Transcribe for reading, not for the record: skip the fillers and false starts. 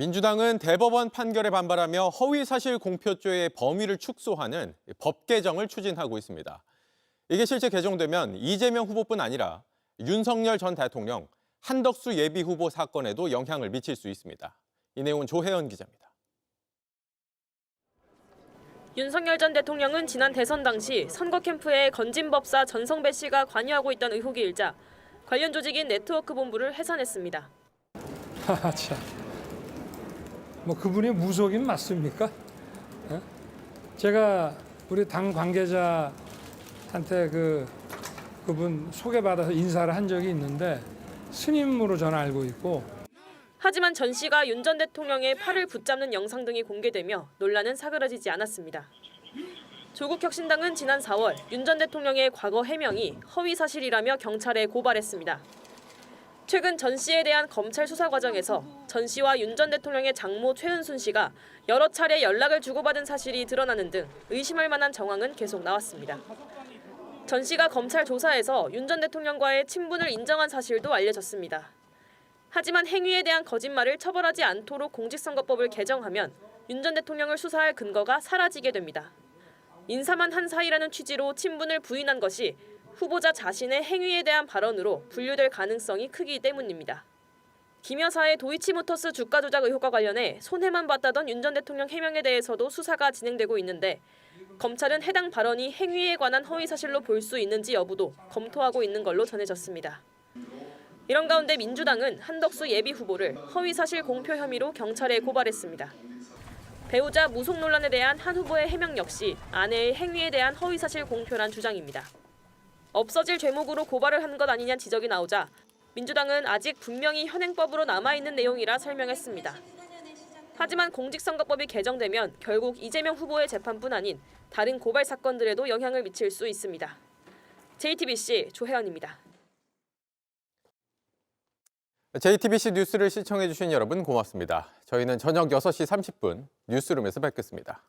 민주당은 대법원 판결에 반발하며 허위사실 공표죄의 범위를 축소하는 법 개정을 추진하고 있습니다. 이게 실제 개정되면 이재명 후보뿐 아니라 윤석열 전 대통령, 한덕수 예비후보 사건에도 영향을 미칠 수 있습니다. 이 내용은 조혜연 기자입니다. 윤석열 전 대통령은 지난 대선 당시 선거 캠프에 건진법사 전성배 씨가 관여하고 있다는 의혹이 일자 관련 조직인 네트워크 본부를 해산했습니다. 참. 그분이 무속인 맞습니까? 제가 우리 당 관계자한테 그분 소개받아서 인사를 한 적이 있는데 스님으로 저는 알고 있고. 하지만 전 씨가 윤 전 대통령의 팔을 붙잡는 영상 등이 공개되며 논란은 사그라지지 않았습니다. 조국혁신당은 지난 4월 윤 전 대통령의 과거 해명이 허위 사실이라며 경찰에 고발했습니다. 최근 전 씨에 대한 검찰 수사 과정에서 전 씨와 윤 전 대통령의 장모 최은순 씨가 여러 차례 연락을 주고받은 사실이 드러나는 등 의심할 만한 정황은 계속 나왔습니다. 전 씨가 검찰 조사에서 윤 전 대통령과의 친분을 인정한 사실도 알려졌습니다. 하지만 행위에 대한 거짓말을 처벌하지 않도록 공직선거법을 개정하면 윤 전 대통령을 수사할 근거가 사라지게 됩니다. 인사만 한 사이라는 취지로 친분을 부인한 것이 후보자 자신의 행위에 대한 발언으로 분류될 가능성이 크기 때문입니다. 김 여사의 도이치모터스 주가 조작 의혹과 관련해 손해만 봤다던 윤 전 대통령 해명에 대해서도 수사가 진행되고 있는데 검찰은 해당 발언이 행위에 관한 허위 사실로 볼 수 있는지 여부도 검토하고 있는 걸로 전해졌습니다. 이런 가운데 민주당은 한덕수 예비 후보를 허위 사실 공표 혐의로 경찰에 고발했습니다. 배우자 무속 논란에 대한 한 후보의 해명 역시 아내의 행위에 대한 허위 사실 공표란 주장입니다. 없어질 죄목으로 고발을 한 것 아니냐는 지적이 나오자 민주당은 아직 분명히 현행법으로 남아있는 내용이라 설명했습니다. 하지만 공직선거법이 개정되면 결국 이재명 후보의 재판뿐 아닌 다른 고발 사건들에도 영향을 미칠 수 있습니다. JTBC 조혜연입니다. JTBC 뉴스를 시청해주신 여러분 고맙습니다. 저희는 저녁 6시 30분 뉴스룸에서 뵙겠습니다.